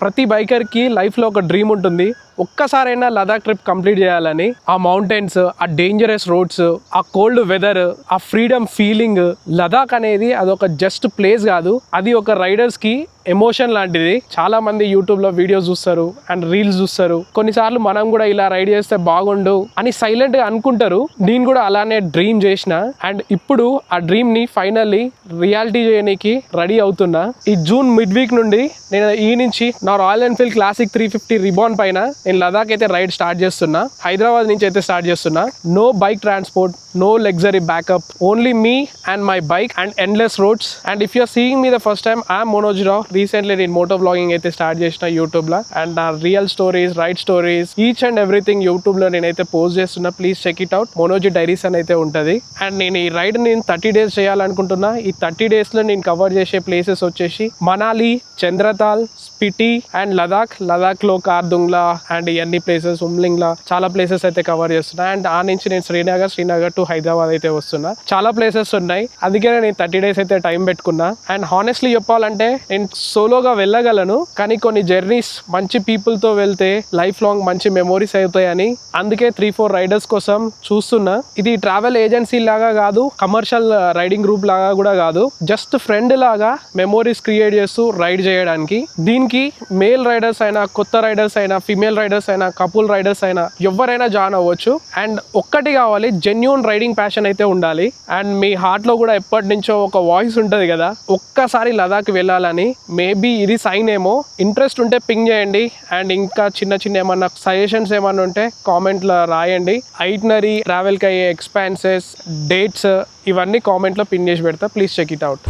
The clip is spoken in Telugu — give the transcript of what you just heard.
ప్రతి బైకర్కి లైఫ్లో ఒక డ్రీమ్ ఉంటుంది, ఒక్కసారైనా లదాఖ్ ట్రిప్ కంప్లీట్ చేయాలని. ఆ మౌంటైన్స్, ఆ డేంజరస్ రోడ్స్, ఆ కోల్డ్ వెదర్, ఆ ఫ్రీడమ్ ఫీలింగ్. లదాఖ్ అనేది అదొక జస్ట్ ప్లేస్ కాదు, అది ఒక రైడర్స్కి ఎమోషన్ లాంటిది. చాలా మంది యూట్యూబ్లో వీడియోస్ చూస్తారు అండ్ రీల్స్ చూస్తారు. కొన్నిసార్లు మనం కూడా ఇలా రైడ్ చేస్తే బాగుండు అని సైలెంట్గా అనుకుంటారు. నేను కూడా అలానే డ్రీమ్ చేసిన అండ్ ఇప్పుడు ఆ డ్రీమ్ని ఫైనల్లీ రియాలిటీ చేయడానికి రెడీ అవుతున్నా. ఈ జూన్ మిడ్ వీక్ నుండి నేను ఈ నుంచి నా రాయల్ ఎన్ఫీల్డ్ క్లాసిక్ 350 రిబాన్ పైన నేను లదాఖ్ అయితే రైడ్ స్టార్ట్ చేస్తున్నా. హైదరాబాద్ నుంచి అయితే స్టార్ట్ చేస్తున్నా. No bike transport, no luxury backup, only me and my bike and endless roads. And if you're seeing me the first time, I'm Manoj Rao. Recently నేను మోటో బ్లాగింగ్ అయితే స్టార్ట్ చేసిన యూట్యూబ్లో. అండ్ నా real stories, ride stories, each and everything యూట్యూబ్లో నేనైతే పోస్ట్ చేస్తున్నా. Please check it out. Manoj diaries అని అయితే ఉంటుంది. అండ్ నేను ఈ రైడ్ నేను 30 days చేయాలనుకుంటున్నా. ఈ 30 daysలో నేను కవర్ చేసే ప్లేసెస్ వచ్చేసి మనాలి, చంద్రతాల్, స్పిటి అండ్ లదాఖ్లో కార్దుంగ్లా అండ్ ఇవన్నీ ప్లేసెస్, ఉమ్లింగ్లా చాలా ప్లేసెస్ అయితే కవర్ చేస్తున్నా. అండ్ ఆ నుంచి నేను శ్రీనగర్ టు హైదరాబాద్ అయితే వస్తున్నా. చాలా ప్లేసెస్ ఉన్నాయి, అందుకే నేను 30 days అయితే టైం పెట్టుకున్నా. అండ్ హానెస్ట్లీ చెప్పాలంటే నేను సోలోగా వెళ్ళగలను, కానీ కొన్ని జర్నీస్ మంచి పీపుల్తో వెళ్తే లైఫ్ లాంగ్ మంచి మెమోరీస్ అవుతాయని అందుకే 3-4 రైడర్స్ కోసం చూస్తున్నా. ఇది ట్రావెల్ ఏజెన్సీ లాగా కాదు, కమర్షియల్ రైడింగ్ గ్రూప్ లాగా కూడా కాదు, జస్ట్ ఫ్రెండ్ లాగా మెమోరీస్ క్రియేట్ చేస్తూ రైడ్ చేయడానికి. దీనికి మేల్ రైడర్స్ అయినా, కొత్త రైడర్స్ అయినా, ఫిమేల్ రైడర్స్ అయినా, కపుల్ రైడర్స్ అయినా ఎవరైనా జాయిన్ అవ్వచ్చు. అండ్ ఒక్కటి కావాలి, జెన్యూన్ రైడింగ్ ప్యాషన్ అయితే ఉండాలి. అండ్ మీ హార్ట్లో కూడా ఎప్పటి నుంచో ఒక వాయిస్ ఉంటుంది కదా, ఒక్కసారి లదాఖ్ వెళ్ళాలని. మేబీ ఇది సైన్ ఏమో. ఇంట్రెస్ట్ ఉంటే పింగ్ చేయండి. అండ్ ఇంకా చిన్న ఏమన్నా సజెషన్స్ ఏమన్నా ఉంటే కామెంట్లో రాయండి. ఐటినరీ, ట్రావెల్కి అయ్యే ఎక్స్పెన్సెస్, డేట్స్ ఇవన్నీ కామెంట్లో పిన్ చేసి పెడతా. Please check it out.